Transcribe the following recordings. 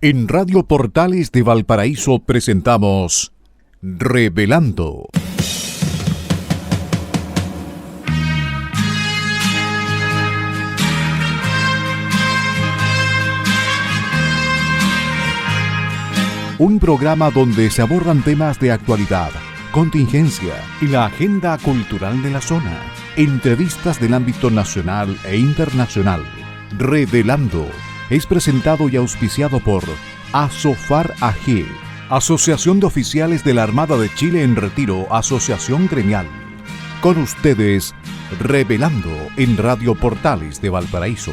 En Radio Portales de Valparaíso presentamos Revelando. Un programa donde se abordan temas de actualidad, contingencia y la agenda cultural de la zona. Entrevistas del ámbito nacional e internacional. Revelando es presentado y auspiciado por Asofar AG, Asociación de Oficiales de la Armada de Chile en Retiro, Asociación Gremial. Con ustedes, Revelando en Radio Portales de Valparaíso.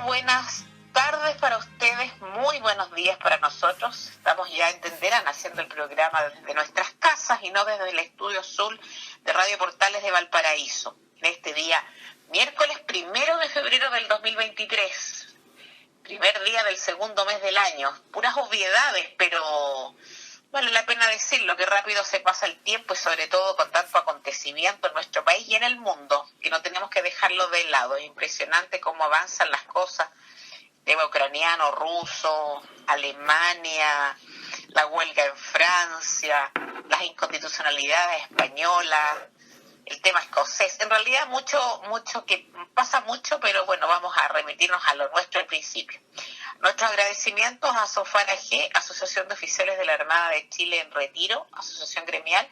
Buenas tardes para ustedes, muy buenos días para nosotros. Estamos ya, entenderán, haciendo el programa desde nuestras casas y no desde el estudio Sur de Radio Portales de Valparaíso. En este día, miércoles 1 de febrero del 2023, primer día del segundo mes del año. Puras obviedades, pero vale la pena decirlo, que rápido se pasa el tiempo y sobre todo con tanto acontecimiento en nuestro país y en el mundo, que no tenemos que dejarlo de lado. Es impresionante cómo avanzan las cosas, tema ucraniano, ruso, Alemania, la huelga en Francia, las inconstitucionalidades españolas, el tema escocés. En realidad mucho que pasa mucho, pero bueno, vamos a remitirnos a lo nuestro al principio. Nuestros agradecimientos a Asofar AG, Asociación de Oficiales de la Armada de Chile en Retiro, Asociación Gremial,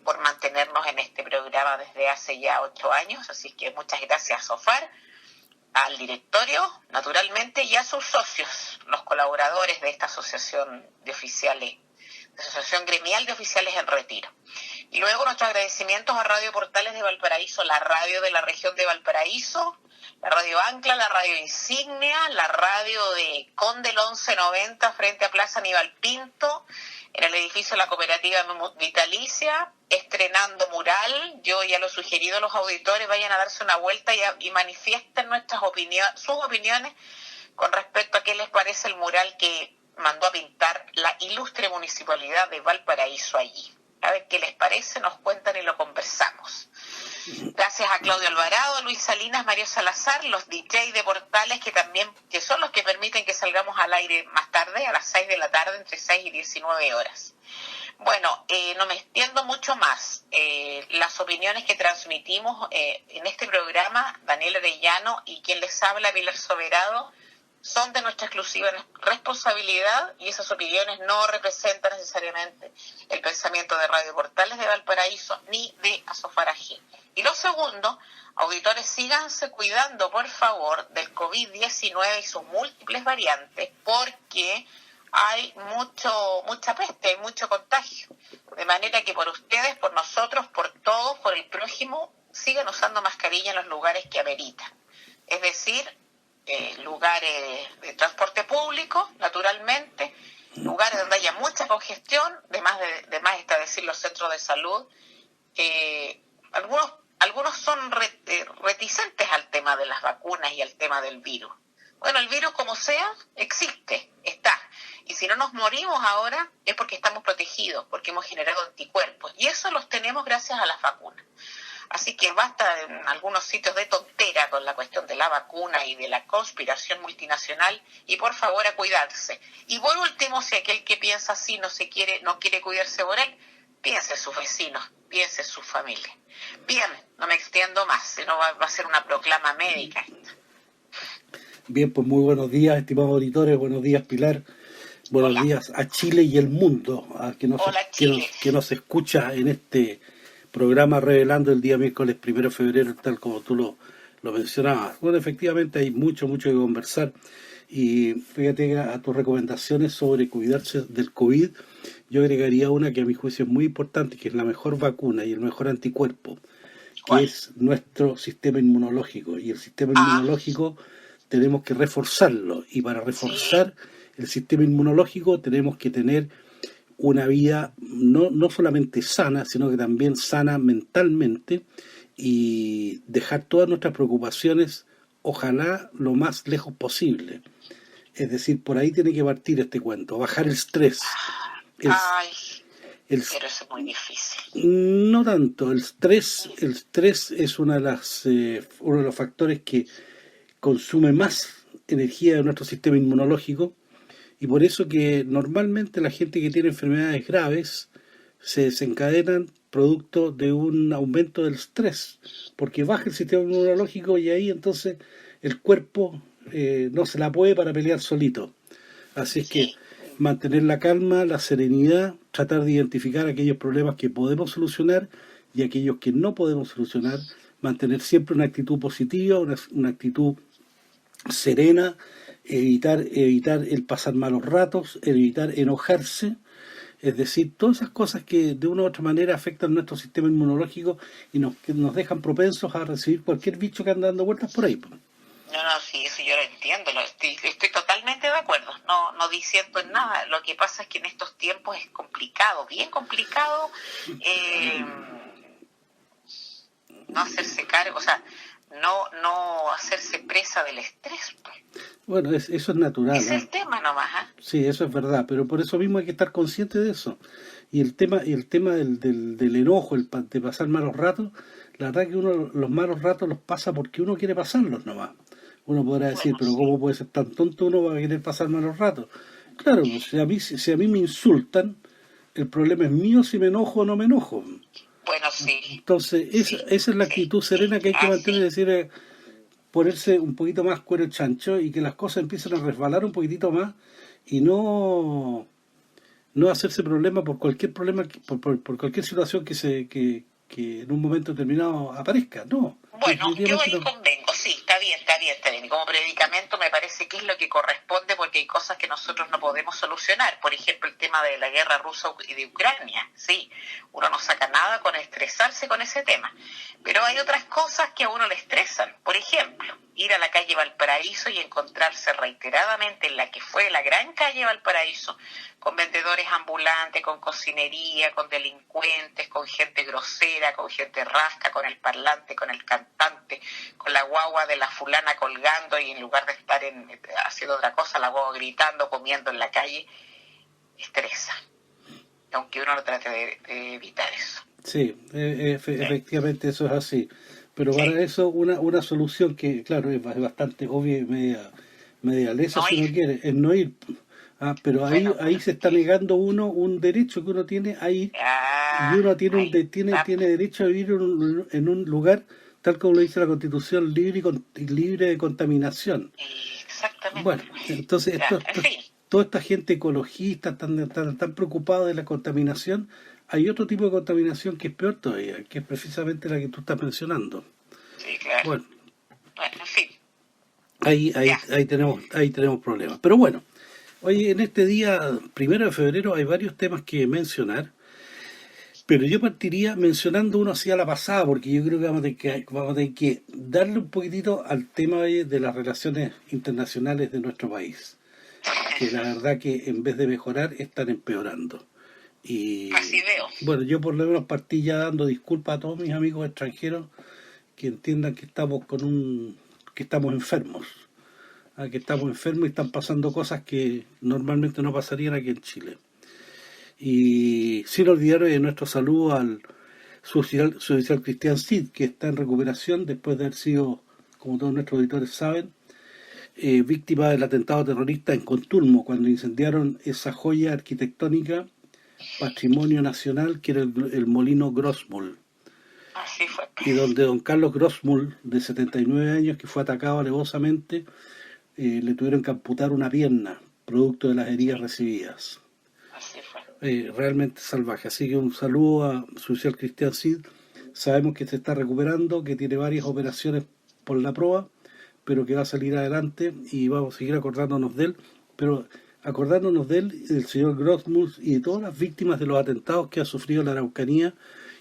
por mantenernos en este programa desde hace ya 8 años. Así que muchas gracias a Asofar, al directorio, naturalmente, y a sus socios, los colaboradores de esta asociación de oficiales, de Asociación Gremial de Oficiales en Retiro. Y luego nuestros agradecimientos a Radio Portales de Valparaíso, la radio de la región de Valparaíso, la radio Ancla, la radio Insignia, la radio de Condel 1190 frente a Plaza Aníbal Pinto, en el edificio de la Cooperativa Vitalicia, estrenando mural. Yo ya lo he sugerido a los auditores, vayan a darse una vuelta y manifiesten sus opiniones con respecto a qué les parece el mural que mandó a pintar la ilustre municipalidad de Valparaíso allí. A ver qué les parece, nos cuentan y lo conversamos. Gracias a Claudio Alvarado, Luis Salinas, Mario Salazar, los DJ de Portales que son los que permiten que salgamos al aire más tarde, a las 6 de la tarde, entre 6 y 19 horas. Bueno, no me extiendo mucho más. Las opiniones que transmitimos en este programa, Daniel Arellano y quien les habla, Pilar Soberado, son de nuestra exclusiva responsabilidad y esas opiniones no representan necesariamente el pensamiento de Radio Portales de Valparaíso ni de Asofar AG. Y lo segundo, auditores, síganse cuidando, por favor, del COVID-19 y sus múltiples variantes, porque hay mucha peste, hay mucho contagio. De manera que por ustedes, por nosotros, por todos, por el prójimo, sigan usando mascarilla en los lugares que ameritan. Es decir, lugares de transporte público, naturalmente, lugares donde haya mucha congestión, de más está decir los centros de salud. Algunos son reticentes al tema de las vacunas y al tema del virus. Bueno, el virus, como sea, existe, está. Y si no nos morimos ahora es porque estamos protegidos, porque hemos generado anticuerpos. Y eso los tenemos gracias a las vacunas. Así que basta en algunos sitios de tontera con la cuestión de la vacuna y de la conspiración multinacional, y por favor a cuidarse. Y por último, si aquel que piensa así no quiere cuidarse por él, piense en sus vecinos, piense en su familia. Bien, no me extiendo más, si no va a ser una proclama médica esta. Bien, pues muy buenos días, estimados auditores, buenos días, Pilar. Buenos Hola. días a Chile y el mundo, que nos escucha en este programa Revelando el día miércoles 1 de febrero, tal como tú lo mencionabas. Bueno, efectivamente hay mucho que conversar, y fíjate a tus recomendaciones sobre cuidarse del COVID, yo agregaría una que a mi juicio es muy importante, que es la mejor vacuna y el mejor anticuerpo, que es nuestro sistema inmunológico, y el sistema inmunológico tenemos que reforzarlo, y para reforzar el sistema inmunológico tenemos que tener una vida no solamente sana, sino que también sana mentalmente, y dejar todas nuestras preocupaciones, ojalá lo más lejos posible. Es decir, por ahí tiene que partir este cuento, bajar el estrés. Pero eso es muy difícil. No tanto, el estrés es uno de los factores que consume más energía de nuestro sistema inmunológico, y por eso que normalmente la gente que tiene enfermedades graves se desencadenan producto de un aumento del estrés, porque baja el sistema inmunológico y ahí entonces el cuerpo no se la puede para pelear solito. Así es que mantener la calma, la serenidad, tratar de identificar aquellos problemas que podemos solucionar y aquellos que no podemos solucionar, mantener siempre una actitud positiva, una actitud serena, evitar el pasar malos ratos, evitar enojarse, es decir, todas esas cosas que de una u otra manera afectan nuestro sistema inmunológico y nos dejan propensos a recibir cualquier bicho que anda dando vueltas por ahí. No, sí, eso yo lo entiendo, estoy totalmente de acuerdo, no diciendo nada. Lo que pasa es que en estos tiempos es complicado, bien complicado, no hacerse cargo, o sea, no hacerse presa del estrés. Pues. Bueno, eso es natural. Ese es el tema nomás. Sí, eso es verdad, pero por eso mismo hay que estar consciente de eso. Y el tema del enojo, de pasar malos ratos, la verdad que uno los malos ratos los pasa porque uno quiere pasarlos nomás. Uno podrá decir, pero ¿cómo puede ser tan tonto uno para querer pasar malos ratos? Claro, pues, si a mí me insultan, el problema es mío si me enojo o no me enojo. Bueno, sí. Entonces, esa es la actitud serena que hay que mantener, es decir, ponerse un poquito más cuero chancho y que las cosas empiecen a resbalar un poquitito más y no hacerse problema por cualquier problema, por cualquier situación que en un momento determinado aparezca, no. Bueno, yo ahí convengo, sí, está bien. Y como predicamento me parece que es lo que corresponde, porque hay cosas que nosotros no podemos solucionar. Por ejemplo, el tema de la guerra rusa y de Ucrania, sí. Uno no saca nada con estresarse con ese tema. Pero hay otras cosas que a uno le estresan. Por ejemplo, ir a la calle Valparaíso y encontrarse reiteradamente en la que fue la gran calle Valparaíso, con vendedores ambulantes, con cocinería, con delincuentes, con gente grosera, con gente rasca, con el parlante, con el cantante, con la guagua de la fulana colgando y en lugar de estar haciendo otra cosa, la guagua gritando, comiendo en la calle, estresa. Aunque uno no trate de evitar eso. Sí, efectivamente eso es así. Pero para eso una solución que, claro, es bastante obvia y media lesa, si uno quiere, es no ir. Pero ahí se está negando uno un derecho que uno tiene a ir, y uno tiene derecho a vivir en un lugar, tal como lo dice la Constitución, libre de contaminación. Exactamente. Bueno, entonces toda esta gente ecologista tan preocupada de la contaminación, hay otro tipo de contaminación que es peor todavía, que es precisamente la que tú estás mencionando. Sí, claro. Bueno, en fin. Ahí tenemos problemas. Pero bueno, hoy en este día 1 de febrero hay varios temas que mencionar, pero yo partiría mencionando uno así a la pasada, porque yo creo que vamos a tener que darle un poquitito al tema de las relaciones internacionales de nuestro país, que la verdad que en vez de mejorar están empeorando. Y así veo. Bueno, yo por lo menos partí ya dando disculpas a todos mis amigos extranjeros que entiendan que estamos enfermos. Que estamos enfermos y están pasando cosas que normalmente no pasarían aquí en Chile. Y sin olvidar de nuestro saludo al suboficial Cristian Cid, que está en recuperación después de haber sido, como todos nuestros auditores saben, víctima del atentado terrorista en Contulmo, cuando incendiaron esa joya arquitectónica, patrimonio nacional, que era el molino Grosmull. Así fue. Y donde don Carlos Grosmull, de 79 años, que fue atacado alevosamente, le tuvieron que amputar una pierna, producto de las heridas recibidas. Así fue. Realmente salvaje. Así que un saludo a su oficial Cristian Cid. Sabemos que se está recuperando, que tiene varias operaciones por la proa, pero que va a salir adelante y vamos a seguir acordándonos de él. Pero acordándonos de él, del señor Grosmull y de todas las víctimas de los atentados que ha sufrido la Araucanía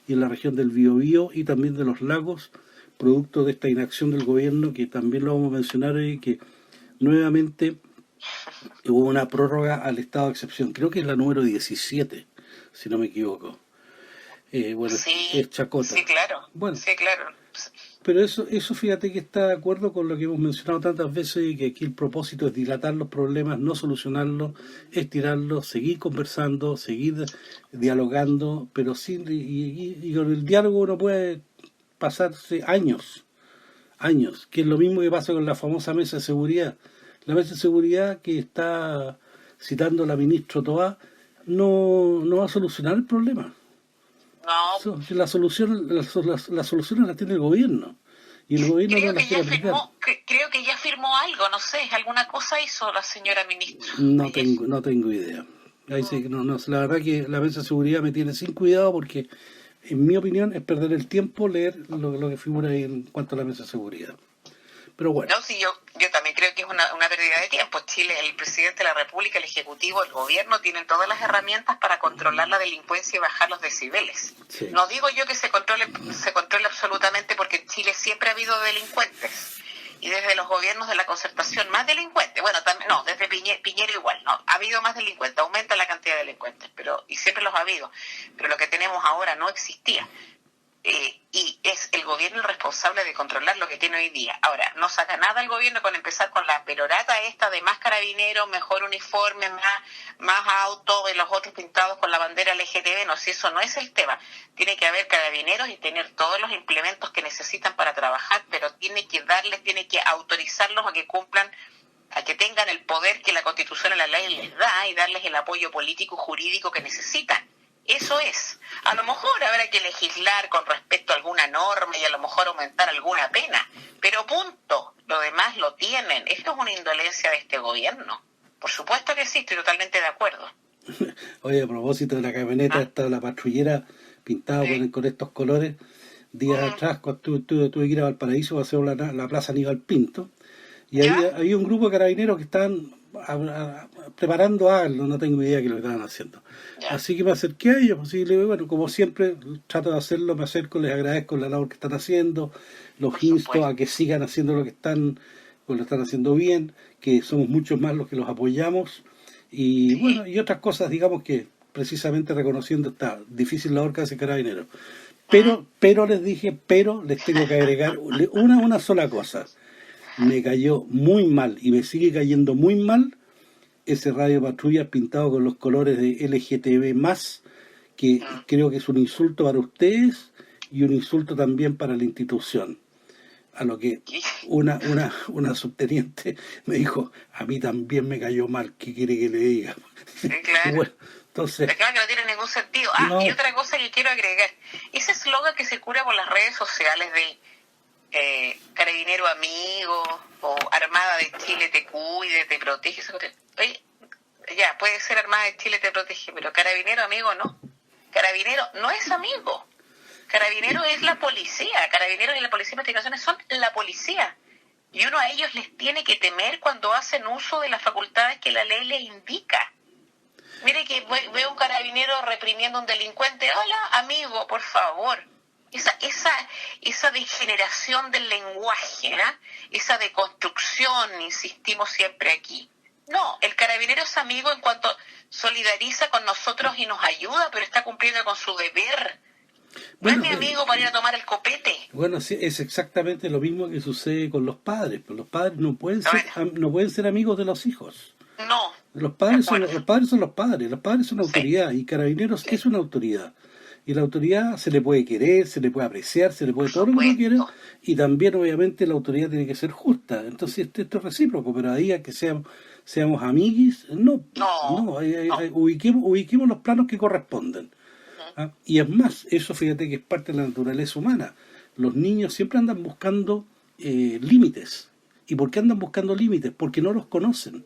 y en la región del Biobío y también de los lagos, producto de esta inacción del gobierno, que también lo vamos a mencionar hoy, que nuevamente hubo una prórroga al estado de excepción. Creo que es la número 17, si no me equivoco. Bueno, sí, es chacota. Sí, claro. Bueno, sí, claro. Pero eso fíjate que está de acuerdo con lo que hemos mencionado tantas veces, que aquí el propósito es dilatar los problemas, no solucionarlos, estirarlos, seguir conversando, seguir dialogando, pero sin y con el diálogo uno puede pasarse años, que es lo mismo que pasa con la famosa mesa de seguridad. La mesa de seguridad que está citando la ministra Toá no va a solucionar el problema. No. Las soluciones las tiene el gobierno. Y el gobierno creo no las quiere aplicar. Creo que ya firmó algo, no sé, alguna cosa hizo la señora ministra. No tengo idea. Ahí sí, la verdad que la mesa de seguridad me tiene sin cuidado porque, en mi opinión, es perder el tiempo leer lo que figura ahí en cuanto a la mesa de seguridad. Pero bueno. No, sí, yo también creo que es una pérdida de tiempo. Chile, el presidente de la República, el Ejecutivo, el Gobierno tienen todas las herramientas para controlar la delincuencia y bajar los decibeles. Sí. No digo yo que se controle absolutamente, porque en Chile siempre ha habido delincuentes. Y desde los gobiernos de la concertación, más delincuentes. Bueno, también, no, desde Piñera igual, no, ha habido más delincuentes, aumenta la cantidad de delincuentes, y siempre los ha habido. Pero lo que tenemos ahora no existía. Y es el gobierno el responsable de controlar lo que tiene hoy día. Ahora, no saca nada el gobierno con empezar con la perorata esta de más carabineros, mejor uniforme, más autos y los otros pintados con la bandera LGTB. No, si eso no es el tema. Tiene que haber carabineros y tener todos los implementos que necesitan para trabajar, pero tiene que autorizarlos a que cumplan, a que tengan el poder que la Constitución y la ley les da y darles el apoyo político y jurídico que necesitan. Eso es. A lo mejor habrá que legislar con respecto a alguna norma y a lo mejor aumentar alguna pena, pero punto. Lo demás lo tienen. Esto es una indolencia de este gobierno. Por supuesto que sí, estoy totalmente de acuerdo. Oye, a propósito de la camioneta, está la patrullera pintada con estos colores. Días atrás, cuando tuve que ir a Valparaíso a hacer la plaza Aníbal Pinto, y había un grupo de carabineros que estaban preparando algo, no tengo idea de lo que estaban haciendo. Así que me acerqué a ellos, y bueno, como siempre trato de hacerlo, me acerco, les agradezco la labor que están haciendo, los insto a que sigan haciendo lo están haciendo bien, que somos muchos más los que los apoyamos, y bueno, y otras cosas, digamos, que precisamente reconociendo esta difícil labor que hace Carabineros. Pero les dije, les tengo que agregar una sola cosa. Me cayó muy mal y me sigue cayendo muy mal ese radio patrulla pintado con los colores de LGTB+, que creo que es un insulto para ustedes y un insulto también para la institución. A lo que una subteniente me dijo, a mí también me cayó mal, ¿qué quiere que le diga? Sí, claro. Bueno, entonces, claro que no tiene ningún sentido. Y otra cosa que quiero agregar, ese eslogan que circula por las redes sociales de Carabinero amigo o Armada de Chile te cuide, te protege, oye, ya, puede ser Armada de Chile te protege, pero Carabinero amigo no. Carabinero no es amigo. Carabinero es la policía. Carabineros y la Policía de Investigaciones son la policía. Y uno a ellos les tiene que temer cuando hacen uso de las facultades que la ley les indica. Mire que veo un carabinero reprimiendo a un delincuente. Hola, amigo, por favor. Esa degeneración del lenguaje, esa deconstrucción, insistimos siempre aquí. No, el carabinero es amigo en cuanto solidariza con nosotros y nos ayuda, pero está cumpliendo con su deber. No es mi amigo para ir a tomar el copete. Bueno, sí, es exactamente lo mismo que sucede con los padres. Pues los padres no pueden ser amigos de los hijos. No. Los padres son los padres. Los padres son autoridad y Carabineros es una autoridad. Y la autoridad se le puede querer, se le puede apreciar, se le puede todo lo que uno quiere, y también obviamente la autoridad tiene que ser justa. Entonces esto es recíproco, pero ahí a que seamos amiguis, no. Ubiquemos los planos que corresponden. Y es más, eso fíjate que es parte de la naturaleza humana. Los niños siempre andan buscando límites. ¿Y por qué andan buscando límites? Porque no los conocen.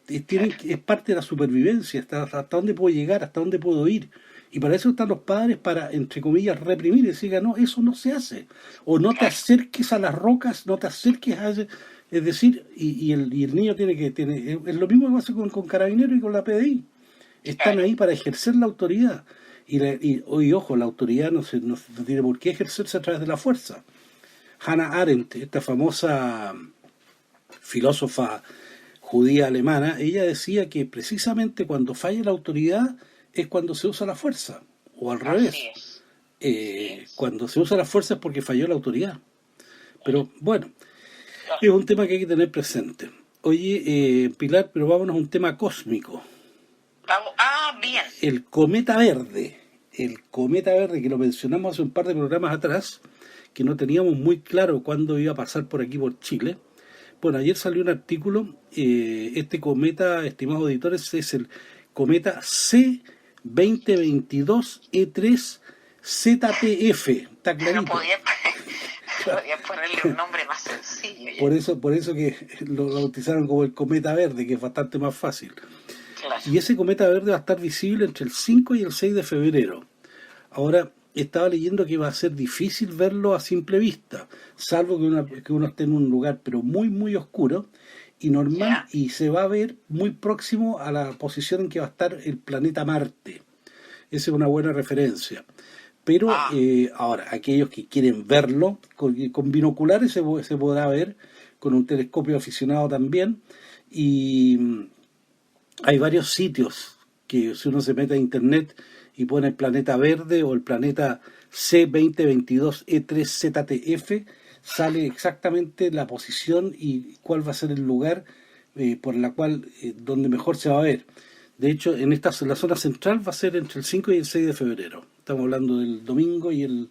Es parte de la supervivencia, hasta dónde puedo llegar, hasta dónde puedo ir. Y para eso están los padres, para, entre comillas, reprimir y decir, no, eso no se hace. O no te acerques a las rocas, no te acerques a... Es decir, y el niño es lo mismo que pasa con Carabineros y con la PDI. Están ahí para ejercer la autoridad. Y ojo, la autoridad no tiene por qué ejercerse a través de la fuerza. Hannah Arendt, esta famosa filósofa judía alemana, ella decía que precisamente cuando falla la autoridad es cuando se usa la fuerza, o al revés. Cuando se usa la fuerza es porque falló la autoridad. Pero bueno, es un tema que hay que tener presente. Oye, Pilar, pero vámonos a un tema cósmico. Bien. El cometa verde, que lo mencionamos hace un par de programas atrás, que no teníamos muy claro cuándo iba a pasar por aquí, por Chile. Bueno, ayer salió un artículo, este cometa, estimados auditores, es el cometa C2022E3ZTF, está clarito. Podía ponerle un nombre más sencillo. Por eso que lo bautizaron como el cometa verde, que es bastante más fácil. Claro. Y ese cometa verde va a estar visible entre el 5 y el 6 de febrero. Ahora, estaba leyendo que va a ser difícil verlo a simple vista, salvo que uno esté en un lugar pero muy muy oscuro y y se va a ver muy próximo a la posición en que va a estar el planeta Marte. Esa es una buena referencia. Pero ahora, aquellos que quieren verlo, con binoculares se podrá ver, con un telescopio aficionado también, y hay varios sitios que si uno se mete a internet y pone el planeta verde o el planeta C2022E3ZTF, sale exactamente la posición y cuál va a ser el lugar por la cual donde mejor se va a ver. De hecho, en la zona central va a ser entre el 5 y el 6 de febrero. Estamos hablando del domingo y el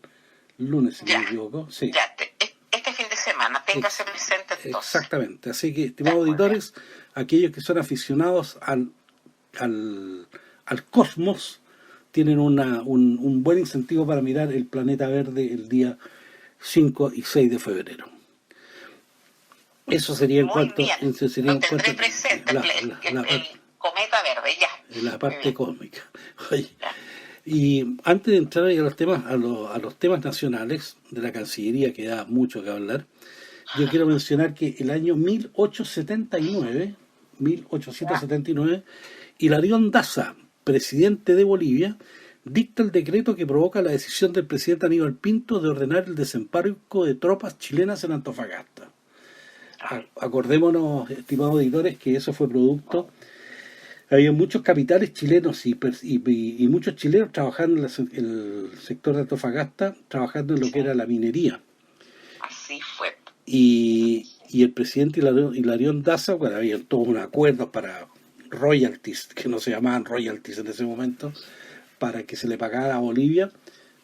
lunes, si no me equivoco. Sí. Este fin de semana, téngase presente entonces. Exactamente. Así que, estimados auditores, aquellos que son aficionados al cosmos, tienen un buen incentivo para mirar el planeta verde el día 5 y 6 de febrero. Eso sería en cuanto... Lo tendré presente, el cometa verde, ya. La parte cósmica. Oye, y antes de entrar a los temas, a los temas nacionales de la Cancillería, que da mucho que hablar, yo quiero mencionar que el año 1879, Hilarión Daza, presidente de Bolivia, dicta el decreto que provoca la decisión del presidente Aníbal Pinto de ordenar el desembarco de tropas chilenas en Antofagasta. Acordémonos, estimados auditores, que eso fue producto... Había muchos capitales chilenos y muchos chilenos trabajando en el sector de Antofagasta, trabajando en lo que era la minería. Así fue. Y el presidente Hilarión Daza, bueno, había todos unos acuerdos para royalties, que no se llamaban royalties en ese momento, para que se le pagara a Bolivia,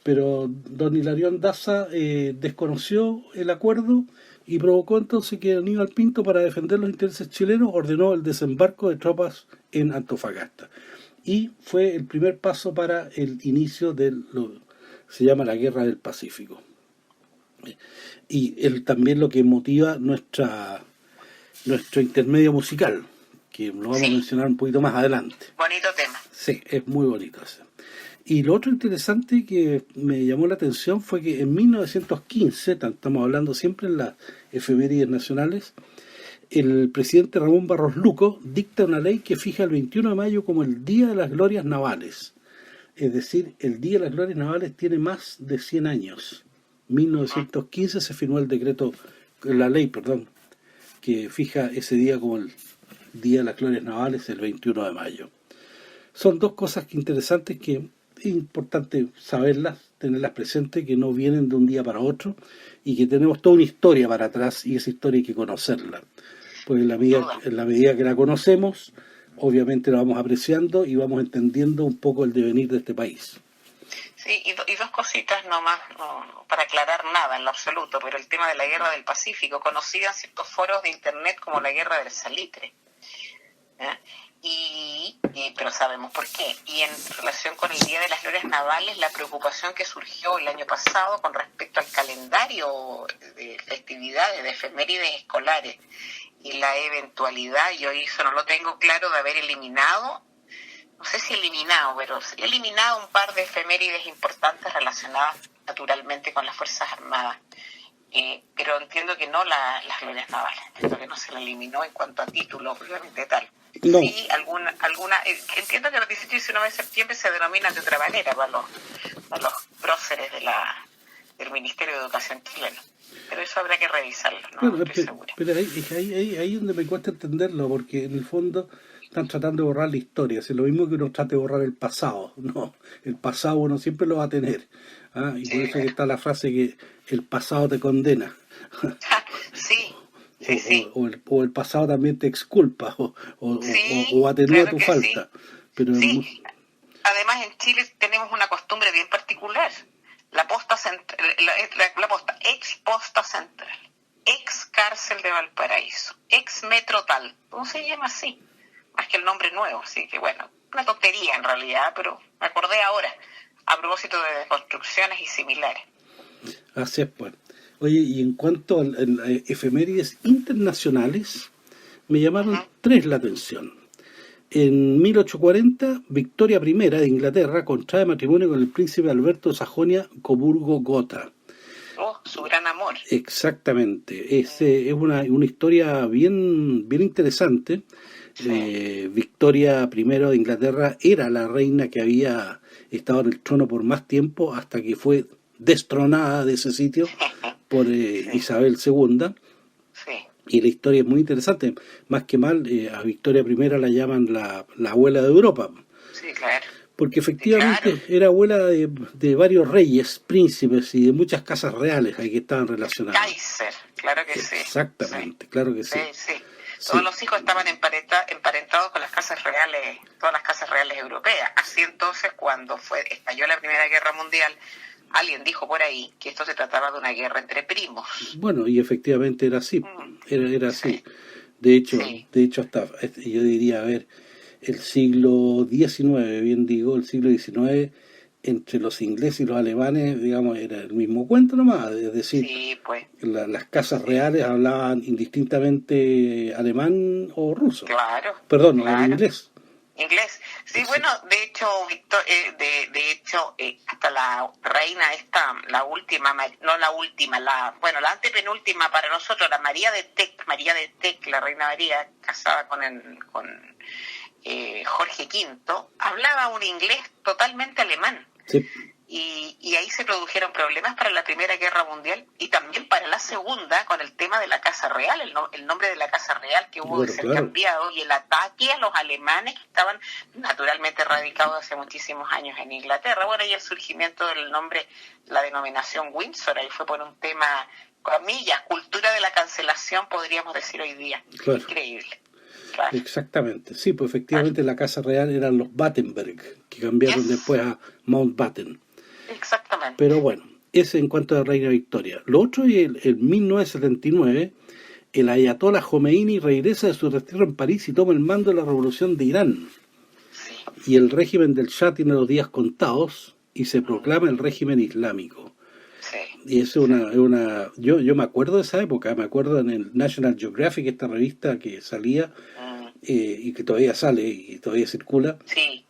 pero don Hilarión Daza desconoció el acuerdo y provocó entonces que Aníbal Pinto, para defender los intereses chilenos, ordenó el desembarco de tropas en Antofagasta. Y fue el primer paso para el inicio se llama la Guerra del Pacífico. Y también lo que motiva nuestro intermedio musical, que lo vamos a mencionar un poquito más adelante. Bonito tema. Sí, es muy bonito ese. Y lo otro interesante que me llamó la atención fue que en 1915, estamos hablando siempre en las efemérides nacionales, el presidente Ramón Barros Luco dicta una ley que fija el 21 de mayo como el Día de las Glorias Navales. Es decir, el Día de las Glorias Navales tiene más de 100 años. 1915 se firmó la ley, que fija ese día como el Día de las Glorias Navales, el 21 de mayo. Son dos cosas interesantes que es importante saberlas, tenerlas presentes, que no vienen de un día para otro y que tenemos toda una historia para atrás y esa historia hay que conocerla. Pues en la medida que la conocemos, obviamente la vamos apreciando y vamos entendiendo un poco el devenir de este país. Sí, y dos cositas nomás, no, para aclarar nada en lo absoluto, pero el tema de la Guerra del Pacífico, conocida en ciertos foros de internet como la Guerra del Salitre. Pero sabemos por qué. Y en relación con el Día de las Glorias Navales, la preocupación que surgió el año pasado con respecto al calendario de festividades, de efemérides escolares, y la eventualidad, yo eso no lo tengo claro, de haber eliminado, no sé si pero se ha eliminado un par de efemérides importantes relacionadas naturalmente con las Fuerzas Armadas. Pero entiendo que no las glorias navales, entiendo que no se la eliminó en cuanto a título, obviamente tal. No. Sí, alguna entiendo que los 18 y 19 de septiembre se denominan de otra manera para los próceres del Ministerio de Educación chileno. Pero eso habrá que revisarlo, ¿no? Bueno, estoy segura. Pero ahí es donde me cuesta entenderlo, porque en el fondo están tratando de borrar la historia. Es lo mismo que uno trate de borrar el pasado. No, el pasado uno siempre lo va a tener. Y por eso que está la frase que el pasado te condena. Sí, o el pasado también te exculpa o atenúa tu falta. Sí. Pero sí. Además en Chile tenemos una costumbre bien particular. La posta ex posta central, ex cárcel de Valparaíso, ex metro tal, ¿cómo se llama así? Más que el nombre nuevo, así que bueno, una tontería en realidad, pero me acordé ahora, a propósito de construcciones y similares. Así es, pues. Oye, y en cuanto a efemérides internacionales, me llamaron tres la atención. En 1840, Victoria I de Inglaterra contrae matrimonio con el príncipe Alberto de Sajonia-Coburgo-Gotha. Oh, su gran amor. Exactamente. Es una historia bien interesante. Sí. Victoria I de Inglaterra era la reina que había estado en el trono por más tiempo hasta que fue destronada de ese sitio por Isabel II. Sí. Y la historia es muy interesante. Más que mal, a Victoria I la llaman la abuela de Europa. Sí, claro. Porque efectivamente era abuela de varios reyes, príncipes y de muchas casas reales ahí que estaban relacionadas. Kaiser, claro que sí. Exactamente, claro que sí. Sí. Todos los hijos estaban emparentados con las casas reales, todas las casas reales europeas. Así entonces, cuando estalló la Primera Guerra Mundial, alguien dijo por ahí que esto se trataba de una guerra entre primos. Bueno, y efectivamente era así. Era así. De hecho, hasta yo diría, el siglo XIX, bien digo, el siglo XIX, entre los ingleses y los alemanes, digamos, era el mismo cuento nomás. Es decir, las casas reales hablaban indistintamente alemán o ruso. Claro. Perdón, inglés. Inglés. Sí, bueno, de hecho, hasta la reina esta, la antepenúltima para nosotros, la María de Teck, la reina María, casada con Jorge V, hablaba un inglés totalmente alemán. Sí. Y ahí se produjeron problemas para la Primera Guerra Mundial y también para la Segunda con el tema de la Casa Real, el nombre de la Casa Real que hubo de ser cambiado y el ataque a los alemanes que estaban naturalmente radicados hace muchísimos años en Inglaterra. Bueno, y el surgimiento del nombre, la denominación Windsor, ahí fue por un tema, comillas, cultura de la cancelación, podríamos decir hoy día. Claro. Increíble. Claro. Exactamente, sí, pues efectivamente la Casa Real eran los Battenberg, que cambiaron después a Mountbatten. Exactamente. Pero bueno, ese en cuanto a Reina Victoria. Lo otro es en 1979, el ayatollah Jomeini regresa de su retiro en París y toma el mando de la revolución de Irán. Sí. Y el régimen del Shah tiene los días contados y se proclama el régimen islámico. Sí. Y es una yo me acuerdo de esa época, me acuerdo en el National Geographic, esta revista que salía y que todavía sale y todavía circula,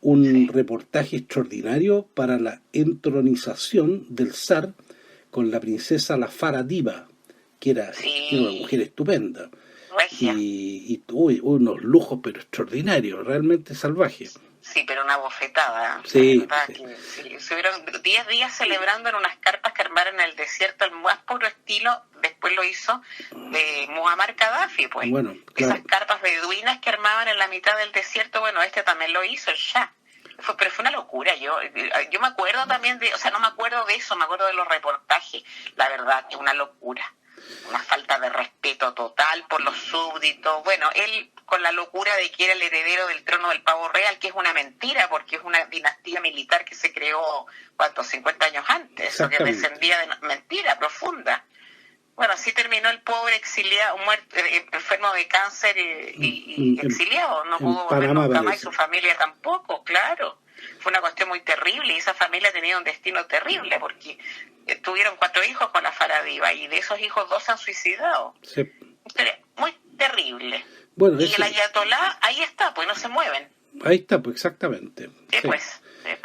reportaje extraordinario para la entronización del zar con la princesa la Farah-Diba, que era una mujer estupenda. Y unos lujos pero extraordinarios, realmente salvajes. Sí, pero una bofetada. Sí. Estuvieron 10 días celebrando en unas carpas que armaron en el desierto, el más puro estilo, después lo hizo de Muammar Gaddafi, pues. Bueno, claro. Esas carpas beduinas que armaban en la mitad del desierto, bueno, este también lo hizo, el Shah. Pero fue una locura. Yo me acuerdo también no me acuerdo de eso, me acuerdo de los reportajes. La verdad, que una locura. Una falta de respeto total por los súbditos. Bueno, él con la locura de que era el heredero del trono del pavo real, que es una mentira, porque es una dinastía militar que se creó, 50 años antes, eso que descendía de mentira profunda. Bueno, así terminó el pobre exiliado, enfermo de cáncer y exiliado. No pudo volver nunca más y su familia tampoco, claro. Fue una cuestión muy terrible y esa familia tenía un destino terrible porque tuvieron 4 hijos con la Farah-Diba y de esos hijos 2 se han suicidado. Sí. Muy terrible. Bueno, y el ayatolá, ahí está, pues no se mueven. Ahí está, pues exactamente. Sí, pues.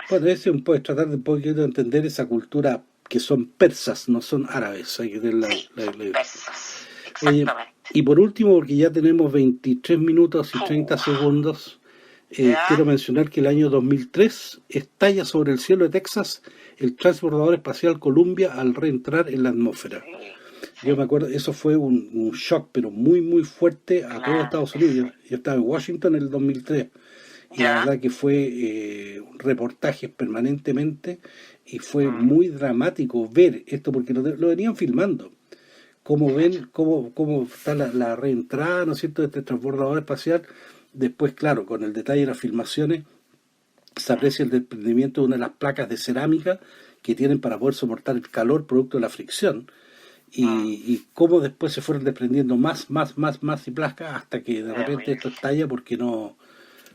Bueno, ese puedes tratar de un poquito entender esa cultura que son persas, no son árabes. Hay que tener persas, exactamente. Y por último, porque ya tenemos 23 minutos y 30 segundos, quiero mencionar que el año 2003 estalla sobre el cielo de Texas el transbordador espacial Columbia al reentrar en la atmósfera. Yo me acuerdo, eso fue un shock, pero muy, muy fuerte a todo Estados Unidos. Yo estaba en Washington en el 2003 y la verdad que fue reportajes permanentemente y fue muy dramático ver esto porque lo venían filmando cómo ven, cómo está la reentrada, ¿no es cierto?, de este transbordador espacial. Después, claro, con el detalle de las filmaciones, se aprecia el desprendimiento de una de las placas de cerámica que tienen para poder soportar el calor producto de la fricción. Y cómo después se fueron desprendiendo más y placas hasta que de repente esto estalla porque no,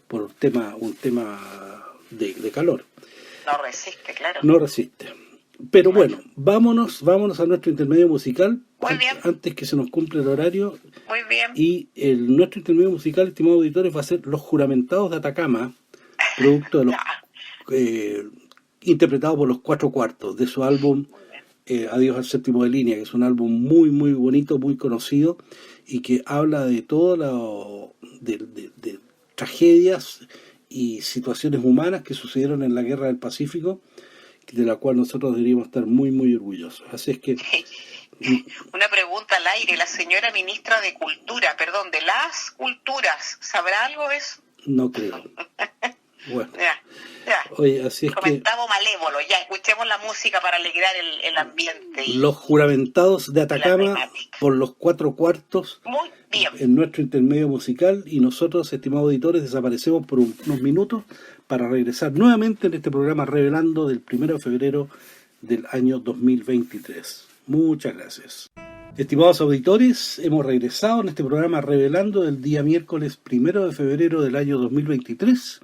por un tema de calor. No resiste, claro. No resiste. Pero bueno, vámonos a nuestro intermedio musical. Muy bien. Antes que se nos cumpla el horario. Muy bien. Y nuestro intermedio musical, estimados auditores, va a ser Los Juramentados de Atacama, producto de los interpretado por los Cuatro Cuartos, de su álbum Adiós al Séptimo de Línea, que es un álbum muy bonito, muy conocido, y que habla de todo de tragedias y situaciones humanas que sucedieron en la Guerra del Pacífico, de la cual nosotros deberíamos estar muy orgullosos. Así es que... Una pregunta al aire, la señora ministra de Cultura, perdón, de las Culturas, ¿sabrá algo de eso? No creo. Bueno, ya. Oye, así es Comentamos malévolo, ya, escuchemos la música para alegrar el ambiente. Los Juramentados de Atacama por los Cuatro Cuartos. Muy bien. En nuestro intermedio musical, y nosotros, estimados auditores, desaparecemos por unos minutos para regresar nuevamente en este programa Revelando del 1 de febrero del año 2023. Muchas gracias. Estimados auditores, hemos regresado en este programa Revelando del día miércoles 1 de febrero del año 2023,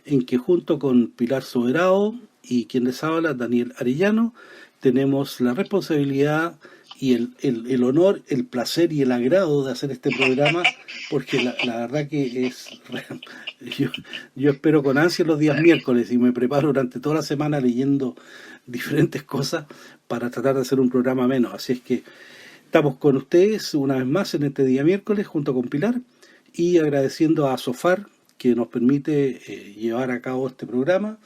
en que junto con Pilar Soberao y quien les habla, Daniel Arellano, tenemos la responsabilidad y el honor, el placer y el agrado de hacer este programa, porque la verdad que es... Yo espero con ansia los días miércoles y me preparo durante toda la semana leyendo diferentes cosas para tratar de hacer un programa menos. Así es que estamos con ustedes una vez más en este día miércoles junto con Pilar y agradeciendo a Sofar que nos permite llevar a cabo este programa,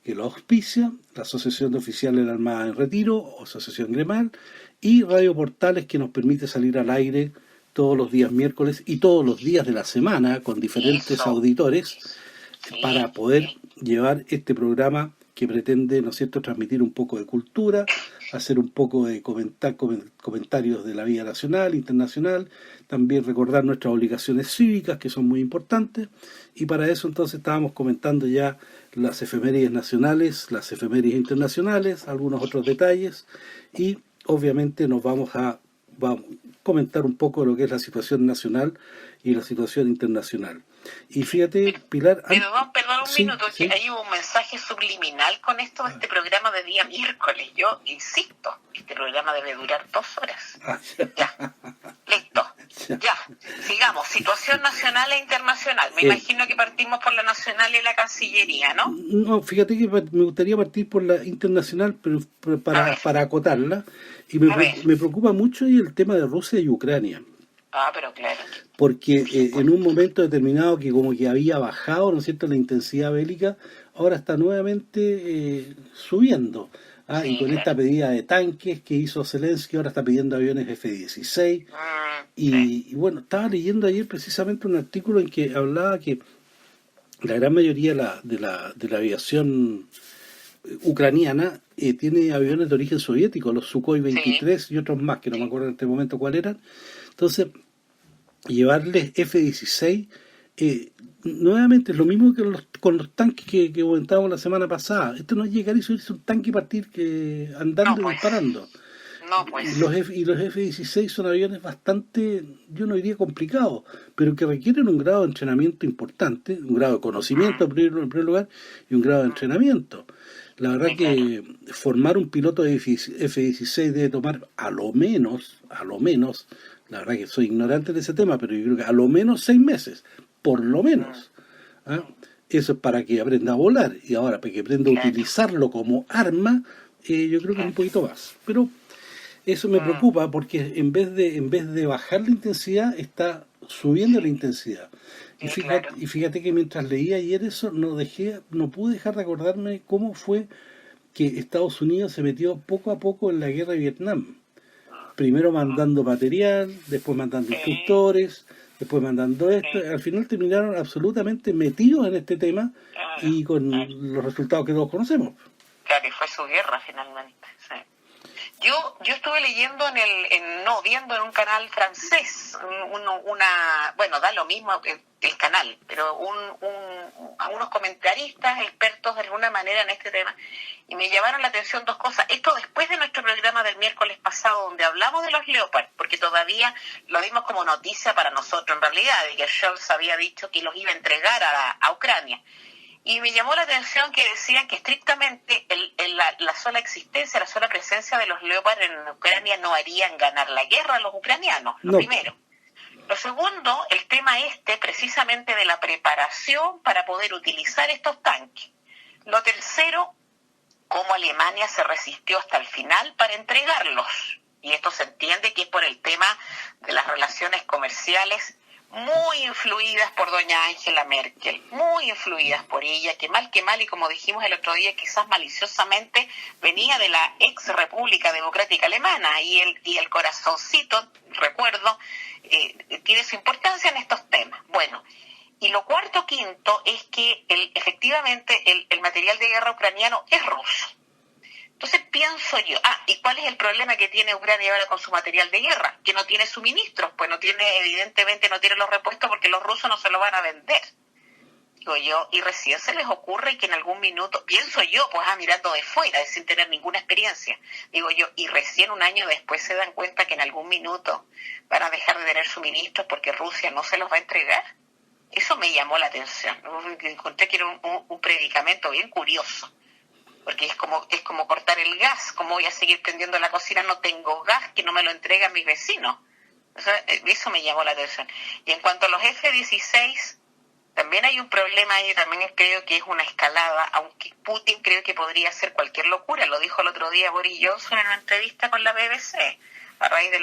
que lo auspicia, la Asociación de Oficiales de la Armada en Retiro, Asociación Gremial, y Radio Portales, que nos permite salir al aire todos los días miércoles y todos los días de la semana con diferentes auditores para poder llevar este programa que pretende, ¿no es cierto?, transmitir un poco de cultura, hacer un poco de comentarios de la vida nacional, internacional, también recordar nuestras obligaciones cívicas, que son muy importantes, y para eso entonces estábamos comentando ya las efemérides nacionales, las efemérides internacionales, algunos otros detalles, y obviamente nos vamos a comentar un poco de lo que es la situación nacional y la situación internacional. Y fíjate, Pilar... Perdón un minuto, que hay un mensaje subliminal con esto de este programa de día miércoles. Yo insisto, este programa debe durar 2 horas. Ya, listo. Ya, sigamos. Situación nacional e internacional. Me imagino que partimos por la nacional y la Cancillería, ¿no? No, fíjate que me gustaría partir por la internacional, pero para acotarla. Y me preocupa mucho el tema de Rusia y Ucrania. Pero claro. Porque en un momento determinado que como que había bajado, ¿no es cierto?, la intensidad bélica, ahora está nuevamente subiendo. Sí, y con esta pedida de tanques que hizo Zelensky, ahora está pidiendo aviones F-16. Y bueno, estaba leyendo ayer precisamente un artículo en que hablaba que la gran mayoría de la aviación ucraniana tiene aviones de origen soviético, los Sukhoi 23 y otros más, que no me acuerdo en este momento cuál eran. Entonces, llevarles F-16, nuevamente es lo mismo que con los tanques que comentábamos la semana pasada. Esto no es llegar y subirse un tanque y partir andando y disparando. No, pues. Los F-16 son aviones bastante, yo no diría complicados, pero que requieren un grado de entrenamiento importante, un grado de conocimiento en primer lugar y un grado de entrenamiento. La verdad que formar un piloto de F-16 debe tomar a lo menos, la verdad que soy ignorante de ese tema, pero yo creo que a lo menos 6 meses, por lo menos. Eso es para que aprenda a volar, y ahora para que aprenda a utilizarlo como arma, yo creo que es un poquito más. Pero eso me preocupa porque en vez de bajar la intensidad, está subiendo la intensidad. Y fíjate que mientras leía ayer eso, no pude dejar de acordarme cómo fue que Estados Unidos se metió poco a poco en la guerra de Vietnam. Primero mandando material, después mandando instructores, después mandando esto. Al final terminaron absolutamente metidos en este tema y con los resultados que todos conocemos. Claro, y fue su guerra finalmente, sí. Yo estuve leyendo viendo en un canal francés, bueno, da lo mismo el canal, pero unos comentaristas expertos de alguna manera en este tema, y me llamaron la atención dos cosas. Esto después de nuestro programa del miércoles pasado, donde hablamos de los Leopard, porque todavía lo dimos como noticia para nosotros, en realidad, de que Scholz había dicho que los iba a entregar a Ucrania. Y me llamó la atención que decían que estrictamente la sola existencia, la sola presencia de los Leopard en Ucrania no harían ganar la guerra a los ucranianos, lo primero. Lo segundo, el tema precisamente de la preparación para poder utilizar estos tanques. Lo tercero, cómo Alemania se resistió hasta el final para entregarlos. Y esto se entiende que es por el tema de las relaciones comerciales muy influidas por doña Angela Merkel, muy influidas por ella, que mal, y como dijimos el otro día, quizás maliciosamente venía de la ex República Democrática Alemana, y el corazoncito, recuerdo, tiene su importancia en estos temas. Bueno, y lo quinto, es que efectivamente el material de guerra ucraniano es ruso. Entonces pienso yo, ¿y cuál es el problema que tiene Ucrania ahora con su material de guerra? Que no tiene suministros, pues evidentemente no tiene los repuestos porque los rusos no se lo van a vender. Digo yo, y recién se les ocurre que en algún minuto, pienso yo, pues mirando de fuera, sin tener ninguna experiencia, digo yo, y recién un año después se dan cuenta que en algún minuto van a dejar de tener suministros porque Rusia no se los va a entregar. Eso me llamó la atención. Encontré que era un predicamento bien curioso. Porque es como cortar el gas. ¿Cómo voy a seguir prendiendo la cocina? No tengo gas, que no me lo entregan mis vecinos. Eso me llamó la atención. Y en cuanto a los F-16, también hay un problema ahí, también creo que es una escalada, aunque Putin creo que podría hacer cualquier locura. Lo dijo el otro día Boris Johnson en una entrevista con la BBC, a raíz de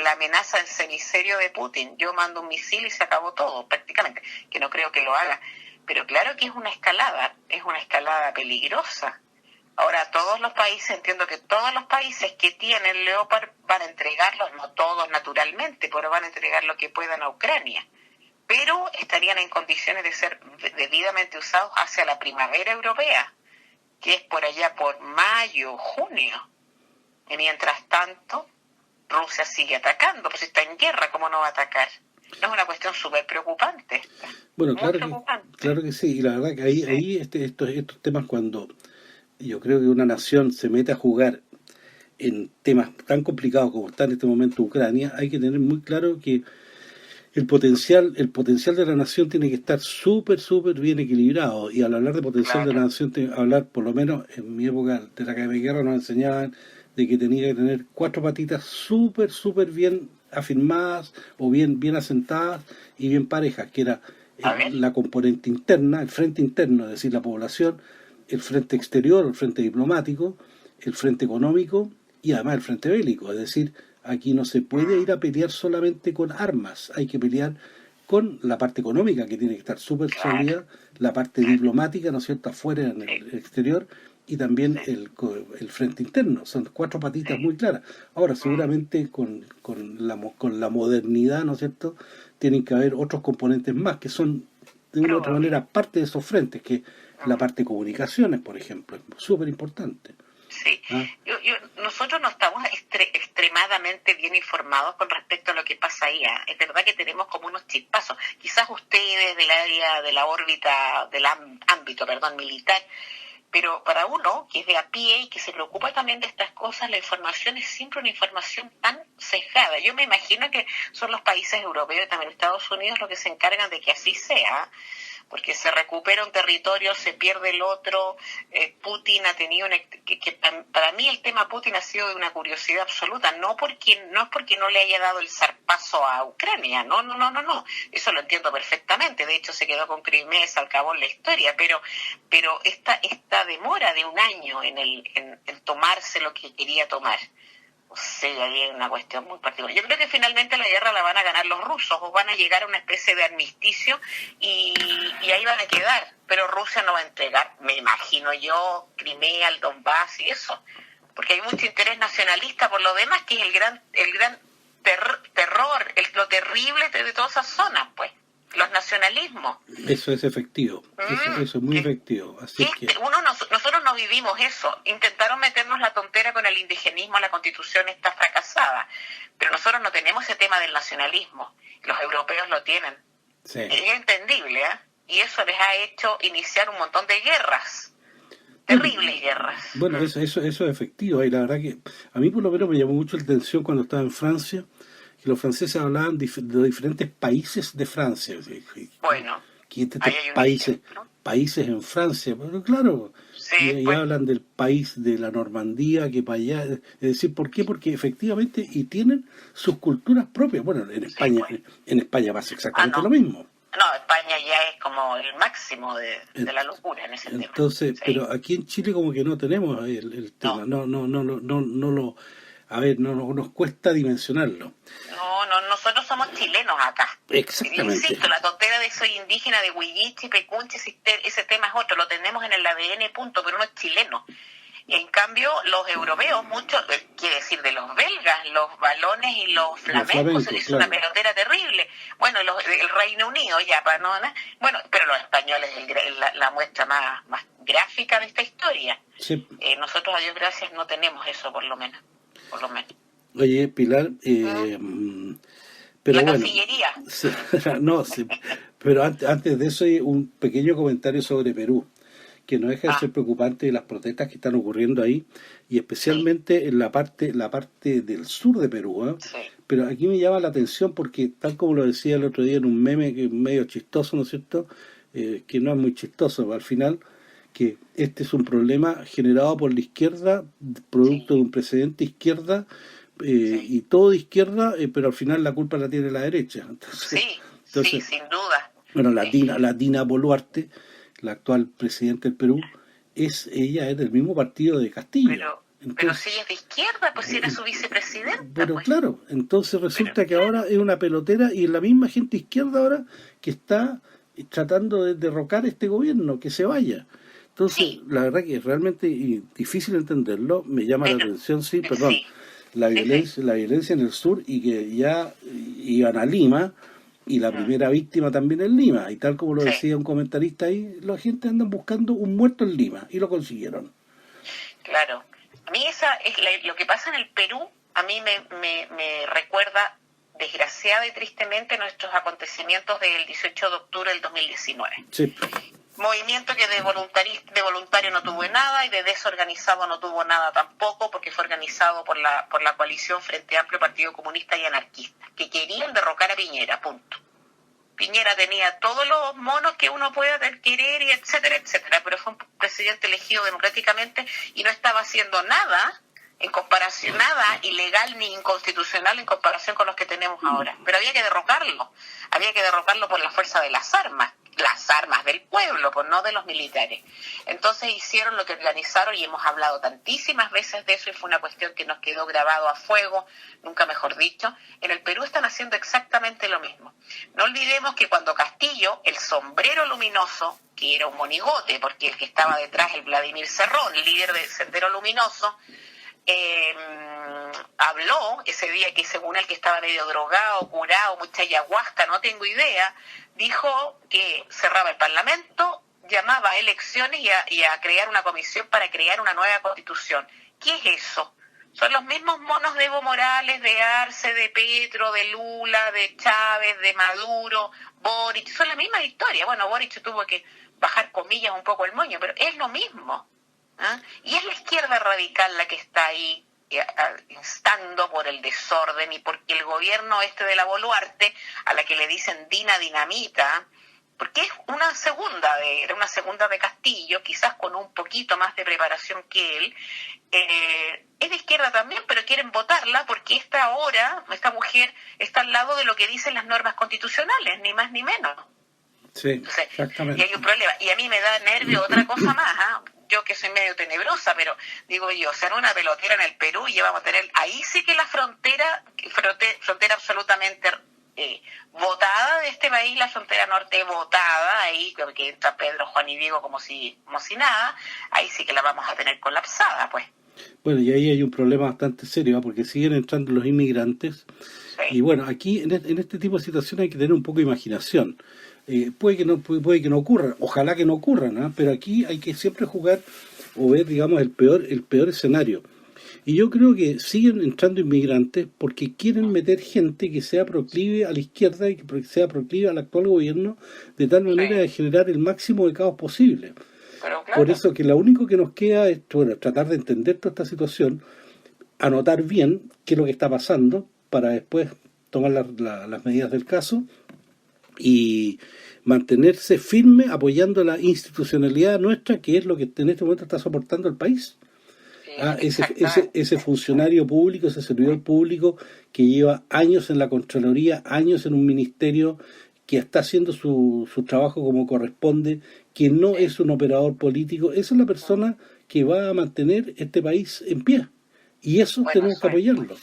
la amenaza del cenicero de Putin. Yo mando un misil y se acabó todo, prácticamente, que no creo que lo haga. Pero claro que es una escalada peligrosa. Ahora, todos los países, entiendo que todos los países que tienen Leopard van a entregarlos, no todos naturalmente, pero van a entregar lo que puedan a Ucrania. Pero estarían en condiciones de ser debidamente usados hacia la primavera europea, que es por allá por mayo, junio. Y mientras tanto, Rusia sigue atacando, pues está en guerra, ¿cómo no va a atacar? No es una cuestión súper preocupante. Bueno, claro que sí, y la verdad que ahí estos temas, cuando yo creo que una nación se mete a jugar en temas tan complicados como está en este momento Ucrania, hay que tener muy claro que el potencial de la nación tiene que estar súper bien equilibrado. Y al hablar de potencial de la nación, hablar, por lo menos en mi época de la Academia de Guerra, nos enseñaban de que tenía que tener 4 patitas súper bien afirmadas o bien asentadas y bien parejas, que era la componente interna, el frente interno, es decir, la población, el frente exterior, el frente diplomático, el frente económico y además el frente bélico. Es decir, aquí no se puede ir a pelear solamente con armas, hay que pelear con la parte económica, que tiene que estar súper sólida, la parte diplomática, ¿no es cierto?, afuera en el exterior, y también el frente interno. Son 4 patitas muy claras. Ahora, seguramente con la modernidad, ¿no es cierto?, tienen que haber otros componentes más, que son de una u otra manera parte de esos frentes, que la parte de comunicaciones, por ejemplo, es súper importante. Sí, nosotros no estamos extremadamente bien informados con respecto a lo que pasa ahí. Es verdad que tenemos como unos chispazos. Quizás ustedes del área de la órbita, del ámbito militar, pero para uno que es de a pie y que se preocupa también de estas cosas, la información es siempre una información tan sesgada. Yo me imagino que son los países europeos y también Estados Unidos los que se encargan de que así sea, porque se recupera un territorio, se pierde el otro. Putin ha tenido para mí el tema Putin ha sido de una curiosidad absoluta, no es porque no le haya dado el zarpazo a Ucrania, no, eso lo entiendo perfectamente. De hecho se quedó con Crimea, se acabó la historia, pero esta demora de un año en tomarse lo que quería tomar, sí, ahí hay una cuestión muy particular. Yo creo que finalmente la guerra la van a ganar los rusos, o van a llegar a una especie de armisticio y ahí van a quedar, pero Rusia no va a entregar, me imagino yo, Crimea, el Donbass y eso, porque hay mucho interés nacionalista por lo demás, que es el gran terror, lo terrible de todas esas zonas, pues, los nacionalismos. Eso es efectivo. Eso es muy efectivo. Así que nosotros no vivimos eso. Intentaron meternos la tontera con el indigenismo, la Constitución está fracasada. Pero nosotros no tenemos ese tema del nacionalismo. Los europeos lo tienen. Sí. Es entendible, ¿eh? Y eso les ha hecho iniciar un montón de guerras. Terribles guerras. Bueno, eso es efectivo. Y la verdad que a mí por lo menos me llamó mucho la atención cuando estaba en Francia, que los franceses hablaban de diferentes países de Francia. Bueno, países en Francia, pero claro, sí, y hablan del país de la Normandía, que para allá, es decir, ¿por qué? Porque efectivamente y tienen sus culturas propias. Bueno, en España, en España pasa exactamente lo mismo. No, España ya es como el máximo de la locura en ese tema. Entonces, pero aquí en Chile como que no tenemos el tema, no lo, a ver, no nos cuesta dimensionarlo. No, nosotros somos chilenos acá. Exactamente. Insisto, la tontera de soy indígena, de Huilliche, Pecunche, ese tema es otro, lo tenemos en el ADN, punto, pero uno es chileno. En cambio, los europeos, muchos, quiere decir de los belgas, los balones y los flamencos, es una pelotera terrible. Bueno, el Reino Unido ya, bueno, pero los españoles la muestra más gráfica de esta historia. Sí. Nosotros, a Dios gracias, no tenemos eso, por lo menos. Oye, Pilar, pero la bueno, Cancillería. Pero antes de eso hay un pequeño comentario sobre Perú, que no deja de ser preocupante de las protestas que están ocurriendo ahí, y especialmente en la parte del sur de Perú, ¿eh? Sí. Pero aquí me llama la atención porque, tal como lo decía el otro día en un meme que es medio chistoso, ¿no es cierto?, que no es muy chistoso al final, que este es un problema generado por la izquierda, producto de un precedente izquierda, y todo de izquierda, pero al final la culpa la tiene la derecha. Entonces, sí, sin duda. Bueno, la Dina Boluarte, la actual presidenta del Perú, ella es del mismo partido de Castillo. Pero si ella es de izquierda, pues si era su vicepresidenta. Pero pues. Claro, entonces resulta que ahora es una pelotera y es la misma gente izquierda ahora que está tratando de derrocar este gobierno, que se vaya. Entonces, la verdad que es realmente difícil entenderlo, me llama la atención, la violencia en el sur, y que ya iban a Lima, y la primera víctima también en Lima, y tal como lo decía un comentarista ahí, la gente anda buscando un muerto en Lima, y lo consiguieron. Claro. A mí lo que pasa en el Perú, a mí me recuerda, desgraciada y tristemente, nuestros acontecimientos del 18 de octubre del 2019. Sí. Movimiento que de voluntario no tuvo nada y de desorganizado no tuvo nada tampoco, porque fue organizado por la coalición Frente Amplio, Partido Comunista y Anarquista, que querían derrocar a Piñera, punto. Piñera tenía todos los monos que uno pueda querer, y etcétera, etcétera, pero fue un presidente elegido democráticamente y no estaba haciendo nada en comparación, nada ilegal ni inconstitucional en comparación con los que tenemos ahora. Pero había que derrocarlo por la fuerza de las armas del pueblo, pues no de los militares. Entonces hicieron lo que organizaron, y hemos hablado tantísimas veces de eso, y fue una cuestión que nos quedó grabado a fuego, nunca mejor dicho. En el Perú están haciendo exactamente lo mismo. No olvidemos que cuando Castillo, el sombrero luminoso, que era un monigote, porque el que estaba detrás, el Vladimir Cerrón, líder del Sendero Luminoso, habló ese día, que según él que estaba medio drogado, curado, mucha ayahuasca, no tengo idea, dijo que cerraba el Parlamento, llamaba a elecciones y a crear una comisión para crear una nueva constitución. ¿Qué es eso? Son los mismos monos de Evo Morales, de Arce, de Petro, de Lula, de Chávez, de Maduro, Boric, son la misma historia. Bueno, Boric tuvo que bajar, comillas, un poco el moño, pero es lo mismo. Y es la izquierda radical la que está ahí instando por el desorden, y porque el gobierno de la Boluarte, a la que le dicen Dina Dinamita, porque es era una segunda de Castillo, quizás con un poquito más de preparación que él, es de izquierda también, pero quieren votarla porque esta mujer está al lado de lo que dicen las normas constitucionales, ni más ni menos. Sí, entonces, exactamente. Y hay un problema, y a mí me da nervio otra cosa más, yo que soy medio tenebrosa, pero digo yo, ser una pelotera en el Perú, y ya vamos a tener, ahí sí que la frontera absolutamente votada de este país, la frontera norte votada, ahí que entra Pedro, Juan y Diego como si nada, ahí sí que la vamos a tener colapsada, pues. Bueno, y ahí hay un problema bastante serio, porque siguen entrando los inmigrantes, y bueno, aquí en este tipo de situaciones hay que tener un poco de imaginación. puede que no ocurra, ojalá que no ocurra, ¿no? Pero aquí hay que siempre jugar o ver, digamos, el peor escenario. Y yo creo que siguen entrando inmigrantes porque quieren meter gente que sea proclive a la izquierda y que sea proclive al actual gobierno, de tal manera de generar el máximo de caos posible. Claro. Por eso que lo único que nos queda es tratar de entender toda esta situación, anotar bien qué es lo que está pasando para después tomar las medidas del caso y mantenerse firme apoyando la institucionalidad nuestra, que es lo que en este momento está soportando el país. Ese funcionario público, ese servidor público que lleva años en la Contraloría, años en un ministerio, que está haciendo su trabajo como corresponde, que no es un operador político, esa es la persona que va a mantener este país en pie. Y eso tenemos que apoyarlo.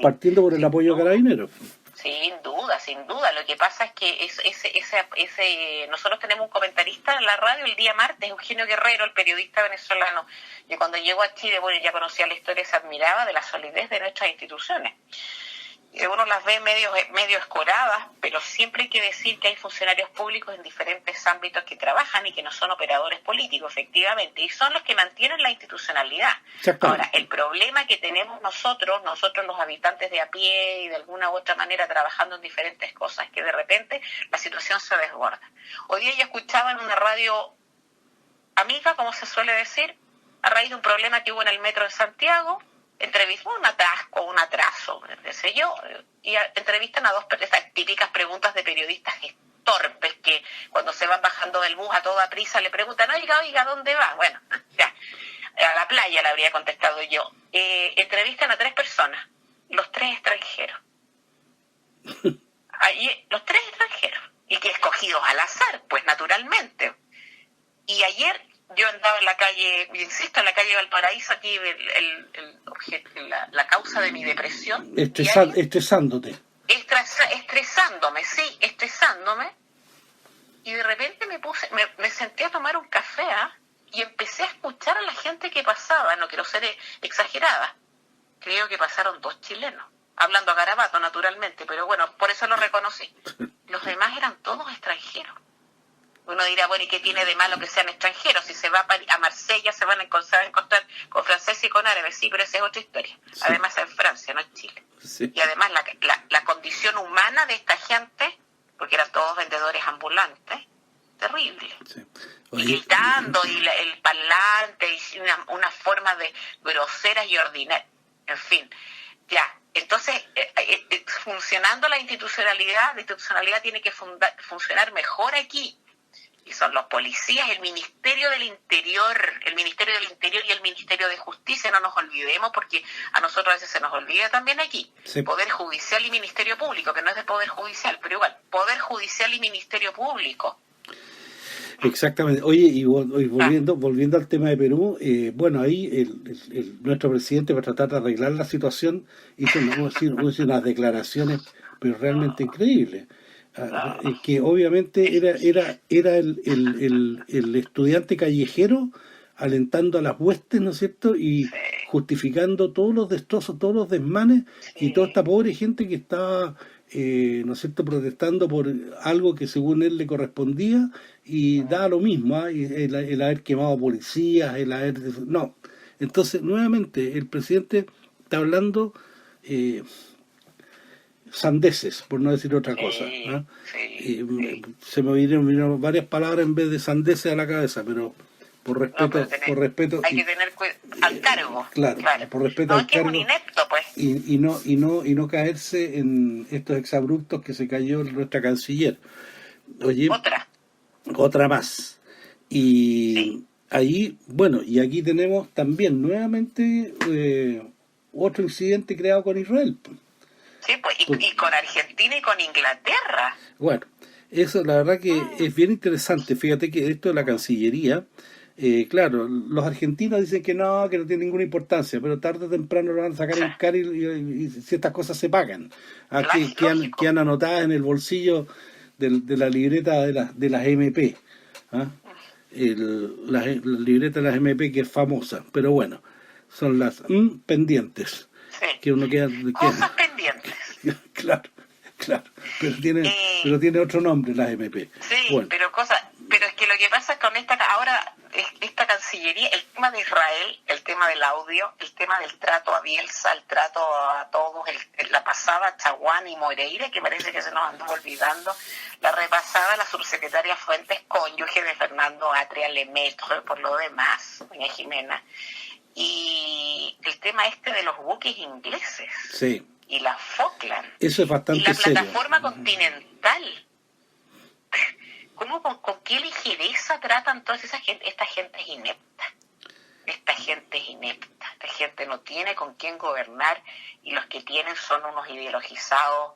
Partiendo por el apoyo a Carabineros. Sin duda. Lo que pasa es que nosotros tenemos un comentarista en la radio el día martes, Eugenio Guerrero, el periodista venezolano, que cuando llegó a Chile, ya conocía la historia, se admiraba de la solidez de nuestras instituciones. Uno las ve medio escoradas, pero siempre hay que decir que hay funcionarios públicos en diferentes ámbitos que trabajan y que no son operadores políticos, efectivamente, y son los que mantienen la institucionalidad. Ahora, el problema que tenemos nosotros los habitantes de a pie y de alguna u otra manera trabajando en diferentes cosas, es que de repente la situación se desborda. Hoy día yo escuchaba en una radio amiga, como se suele decir, a raíz de un problema que hubo en el metro de Santiago, entrevistó un atraso, qué sé yo, y entrevistan a dos esas típicas preguntas de periodistas torpes que cuando se van bajando del bus a toda prisa le preguntan, oiga, ¿dónde va? Bueno, ya, a la playa le habría contestado yo. Entrevistan a 3 personas, los 3 extranjeros. Los 3 extranjeros, y que escogidos al azar, pues naturalmente. Y ayer yo andaba en la calle, insisto, en la calle Valparaíso, aquí la causa de mi depresión. Estresándome, y de repente me senté a tomar un café, y empecé a escuchar a la gente que pasaba, no quiero ser exagerada, creo que pasaron 2 chilenos, hablando a garabato naturalmente, pero bueno, por eso lo reconocí. Los demás eran todos extranjeros. Uno dirá, bueno, ¿y qué tiene de malo que sean extranjeros? Si se va a Marsella se van a encontrar con franceses y con árabes, sí, pero esa es otra historia. Sí. Además en Francia, no en Chile. Sí. Y además la condición humana de esta gente, porque eran todos vendedores ambulantes, terrible. Sí. Y gritando, y el parlante, y una forma de groseras y ordinarias. En fin, ya. Entonces, funcionando la institucionalidad tiene que funcionar mejor aquí. Y son los policías, el Ministerio del Interior y el Ministerio de Justicia, no nos olvidemos, porque a nosotros a veces se nos olvida también aquí. Sí. Poder Judicial y Ministerio Público, que no es de Poder Judicial, pero igual, Poder Judicial y Ministerio Público. Exactamente. Oye, y volviendo al tema de Perú, bueno, ahí nuestro presidente, para tratar de arreglar la situación, hizo unas declaraciones, pero realmente increíbles. Que obviamente era el estudiante callejero alentando a las huestes, ¿no es cierto? Y justificando todos los destrozos, todos los desmanes y toda esta pobre gente que estaba, ¿no es cierto?, protestando por algo que según él le correspondía, y da lo mismo, el haber quemado policías, no. Entonces, nuevamente, el presidente está hablando sandeces, por no decir otra cosa, ¿no? Se me vinieron varias palabras en vez de sandeces a la cabeza, pero por respeto hay que tener al cargo, claro, por respeto al cargo, es un inepto, pues, y no caerse en estos exabruptos que se cayó nuestra canciller. Oye, otra más, y ahí, bueno, y aquí tenemos también nuevamente otro incidente creado con Israel. Sí, pues, y con Argentina y con Inglaterra. Bueno, eso la verdad que es bien interesante. Fíjate que esto de la Cancillería, claro, los argentinos dicen que no tiene ninguna importancia, pero tarde o temprano lo van a sacar en cara y ciertas cosas se pagan. Que han anotadas en el bolsillo de la libreta de las MP. La libreta de las MP, que es famosa, pero bueno, son las pendientes. Sí. Que uno queda cosas pendientes. Claro. pero tiene otro nombre, la MP. Sí, bueno. Pero es que lo que pasa es con esta Cancillería, el tema de Israel, el tema del audio, el tema del trato a Bielsa, el trato a todos, la pasada Chaguán y Moreira, que parece que se nos andó olvidando, la repasada la subsecretaria Fuentes, cónyuge de Fernando Atria Lemaitre, por lo demás, doña Jimena, y el tema de los buques ingleses. Sí. Y la Falkland. Eso es bastante serio. Y la plataforma continental. ¿Con qué ligereza tratan toda esta gente? Esta gente es inepta. Esta gente no tiene con quién gobernar y los que tienen son unos ideologizados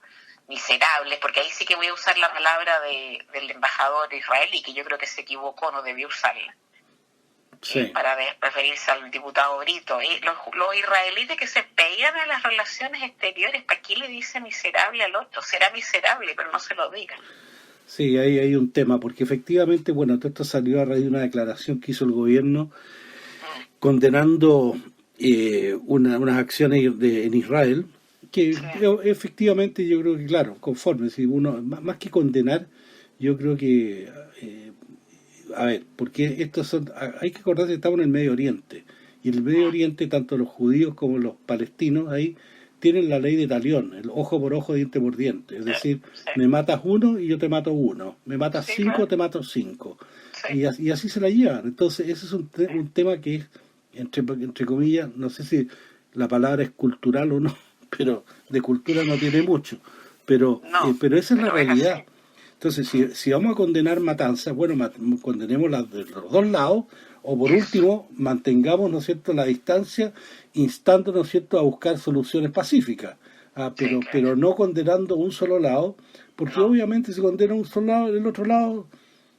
miserables, porque ahí sí que voy a usar la palabra del embajador israelí, que yo creo que se equivocó, no debió usarla. Sí. Para referirse al diputado Brito. Los israelíes que se pegan a las relaciones exteriores, ¿para qué le dice miserable al otro? Será miserable, pero no se lo digan. Sí, ahí hay un tema, porque efectivamente, bueno, todo esto salió a raíz de una declaración que hizo el gobierno condenando unas acciones en Israel, que sí. Efectivamente yo creo que, claro, conforme, si uno, más que condenar, yo creo que, a ver, porque hay que acordar que estamos en el Medio Oriente, y en el Medio Oriente tanto los judíos como los palestinos ahí tienen la ley de talión, el ojo por ojo, diente por diente. Es decir, me matas uno y yo te mato uno. Me matas 5, te mato 5. Sí. Y así se la llevan. Entonces, ese es un tema que es, entre comillas, no sé si la palabra es cultural o no, pero de cultura no tiene mucho. Pero esa es la realidad. Entonces, si vamos a condenar matanzas, bueno, condenemos las de los dos lados, o por último, mantengamos, ¿no es cierto?, la distancia, instando, ¿no es cierto?, a buscar soluciones pacíficas, pero no condenando un solo lado, porque obviamente si condena un solo lado, el otro lado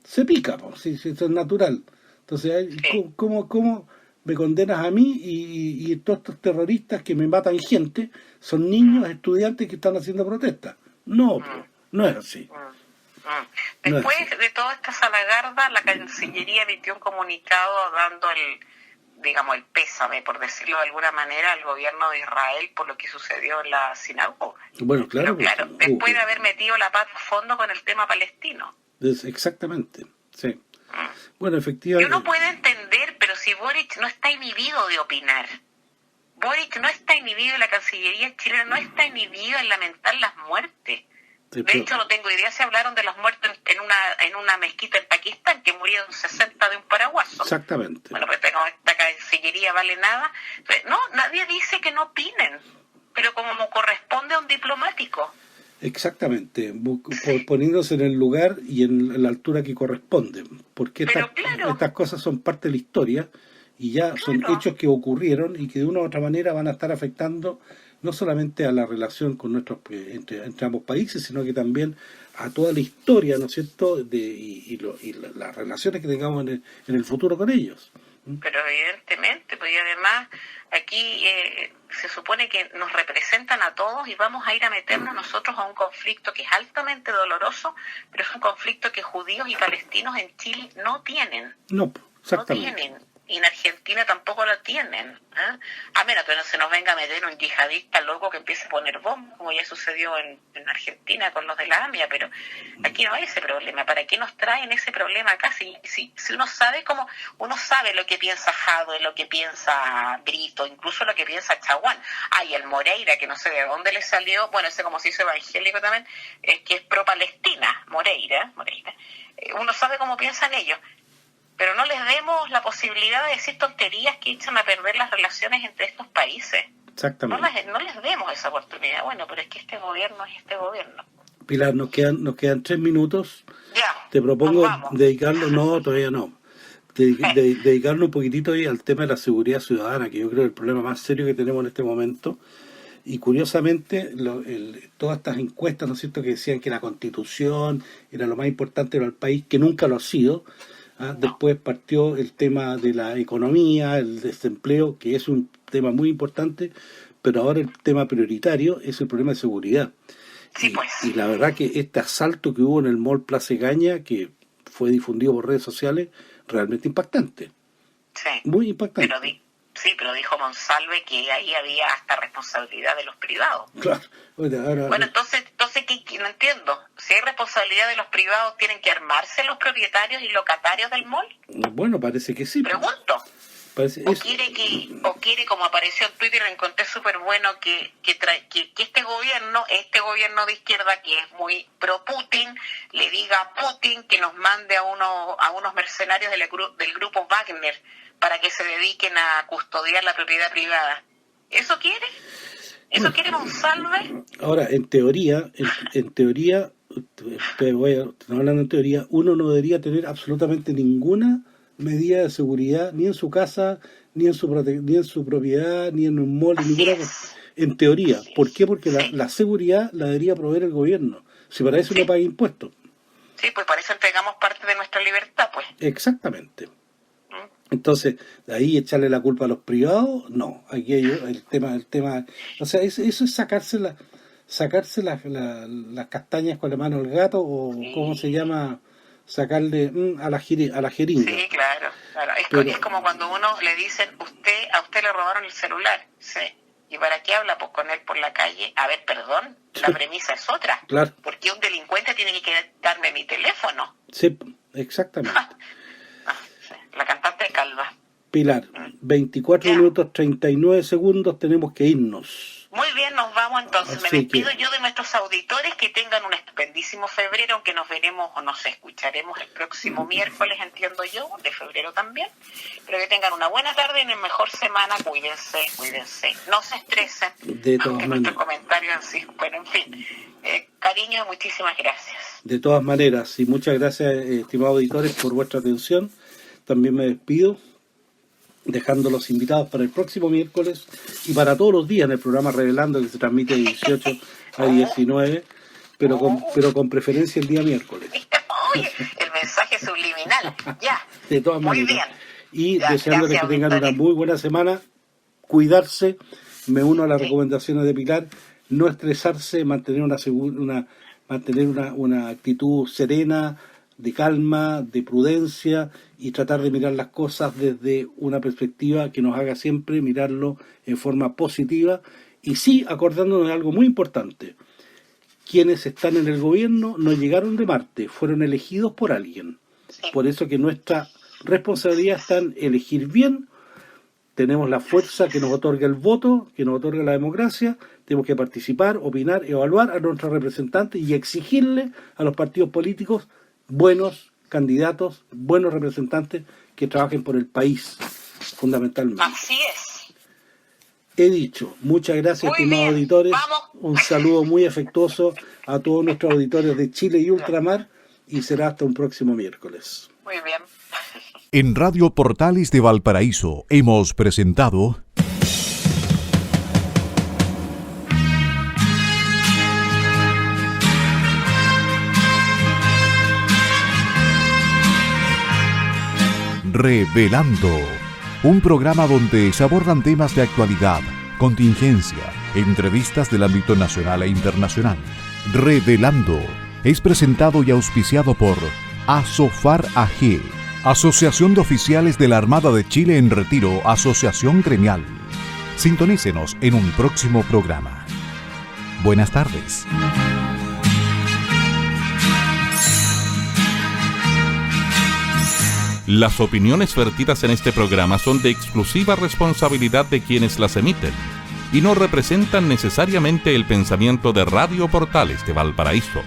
se pica, sí, eso es natural. Entonces, ¿cómo me condenas a mí y todos estos terroristas que me matan gente son niños, estudiantes que están haciendo protestas? No, no es así. Después de toda esta salagarda, la Cancillería emitió un comunicado dando el pésame, por decirlo de alguna manera, al gobierno de Israel por lo que sucedió en la sinagoga. Bueno, claro. Después de haber metido la pata a fondo con el tema palestino. Exactamente, sí. Bueno, efectivamente. Yo no puedo entender, pero si Boric no está inhibido de opinar, Boric no está inhibido, la Cancillería chilena no está inhibido en lamentar las muertes. De hecho, no tengo idea si hablaron de los muertos en una mezquita en Pakistán, que murieron 60 de un paraguaso. Exactamente. Bueno, pues esta Cancillería vale nada. No, nadie dice que no opinen, pero como corresponde a un diplomático. Exactamente, poniéndose en el lugar y en la altura que corresponde, porque estas cosas son parte de la historia y ya son hechos que ocurrieron y que de una u otra manera van a estar afectando no solamente a la relación con entre ambos países, sino que también a toda la historia, ¿no es cierto?, y las relaciones que tengamos en el futuro con ellos. Pero evidentemente, pues y además aquí se supone que nos representan a todos y vamos a ir a meternos nosotros a un conflicto que es altamente doloroso, pero es un conflicto que judíos y palestinos en Chile no tienen. No, exactamente. No tienen. Y en Argentina tampoco lo tienen. A menos que no se nos venga a meter un yihadista loco que empiece a poner bombas, como ya sucedió en Argentina con los de la AMIA, pero aquí no hay ese problema. ¿Para qué nos traen ese problema acá? Si uno sabe uno sabe lo que piensa Jadwe, lo que piensa Brito, incluso lo que piensa Chaguán. Y el Moreira, que no sé de dónde le salió, bueno, ese como se hizo evangélico también, que es pro-Palestina, Moreira. Uno sabe cómo piensan ellos. Pero no les demos la posibilidad de decir tonterías que echan a perder las relaciones entre estos países. Exactamente. No les demos esa oportunidad. Bueno, pero es que este gobierno es este gobierno. Pilar, nos quedan 3 minutos. Ya. Te propongo dedicarlo un poquitito ahí al tema de la seguridad ciudadana, que yo creo que es el problema más serio que tenemos en este momento. Y curiosamente, todas estas encuestas, ¿no es cierto?, que decían que la Constitución era lo más importante para el país, que nunca lo ha sido. Después partió el tema de la economía, el desempleo, que es un tema muy importante, pero ahora el tema prioritario es el problema de seguridad. Sí, y la verdad que este asalto que hubo en el Mall Plaza Egaña, que fue difundido por redes sociales, realmente impactante. Sí. Muy impactante. Sí, pero dijo Monsalve que ahí había hasta responsabilidad de los privados. Claro. Bueno, entonces ¿qué? No entiendo. Si hay responsabilidad de los privados, ¿tienen que armarse los propietarios y locatarios del mall? Bueno, parece que sí. Pregunto. O quiere, como apareció en Twitter, encontré súper bueno que este gobierno de izquierda, que es muy pro Putin, le diga a Putin que nos mande a unos mercenarios del grupo Wagner para que se dediquen a custodiar la propiedad privada. ¿Eso quiere? ¿Eso quiere Monsalve? Ahora, en teoría, hablando en teoría, uno no debería tener absolutamente ninguna medida de seguridad, ni en su casa, ni en su propiedad, ni en un mall, ni ninguna cosa. En teoría. ¿Por qué? Porque la seguridad la debería proveer el gobierno. Si para eso no paga impuestos. Sí, pues para eso entregamos parte de nuestra libertad, pues. Exactamente. Entonces, de ahí echarle la culpa a los privados, no. Aquí hay el tema, o sea, eso es sacarse las castañas con la mano al gato, o ¿cómo se llama? Sacarle a la jeringa. Sí, claro. Es como cuando uno le dicen, a usted le robaron el celular, sí. ¿Y para qué habla? Pues con él por la calle. A ver, perdón, la premisa es otra. Claro. Porque un delincuente tiene que darme mi teléfono. Sí, exactamente. La cantante Calva. Pilar, 24 minutos 39 segundos, tenemos que irnos. Muy bien, nos vamos entonces. Me despido yo de nuestros auditores, que tengan un estupendísimo febrero, aunque nos veremos o nos escucharemos el próximo miércoles, entiendo yo, de febrero también. Pero que tengan una buena tarde y una mejor semana. Cuídense. No se estresen. De todas maneras. Nuestros comentarios así. Bueno, en fin. Cariño, muchísimas gracias. De todas maneras, y muchas gracias, estimados auditores, por vuestra atención. También me despido, dejando los invitados para el próximo miércoles y para todos los días en el programa Revelando, que se transmite de 18 a 19, pero con preferencia el día miércoles. Oye, el mensaje subliminal, ya. De todas maneras. Muy bien. Y deseándoles que tengan una muy buena semana, cuidarse, me uno a las recomendaciones de Pilar, no estresarse, mantener una actitud serena, de calma, de prudencia, y tratar de mirar las cosas desde una perspectiva que nos haga siempre mirarlo en forma positiva, y sí acordándonos de algo muy importante: quienes están en el gobierno no llegaron de Marte, fueron elegidos por alguien. Por eso que nuestra responsabilidad está en elegir bien. Tenemos la fuerza que nos otorga el voto, que nos otorga la democracia. Tenemos que participar, opinar, evaluar a nuestros representantes y exigirle a los partidos políticos buenos candidatos, buenos representantes que trabajen por el país, fundamentalmente. Así es. He dicho, muchas gracias, estimados auditores. Vamos. Un saludo muy afectuoso a todos nuestros auditores de Chile y Ultramar, y será hasta un próximo miércoles. Muy bien. En Radio Portales de Valparaíso hemos presentado Revelando, un programa donde se abordan temas de actualidad, contingencia, entrevistas del ámbito nacional e internacional. Revelando es presentado y auspiciado por Asofar AG, Asociación de Oficiales de la Armada de Chile en Retiro, Asociación Gremial. Sintonícenos en un próximo programa. Buenas tardes. Las opiniones vertidas en este programa son de exclusiva responsabilidad de quienes las emiten y no representan necesariamente el pensamiento de Radio Portales de Valparaíso.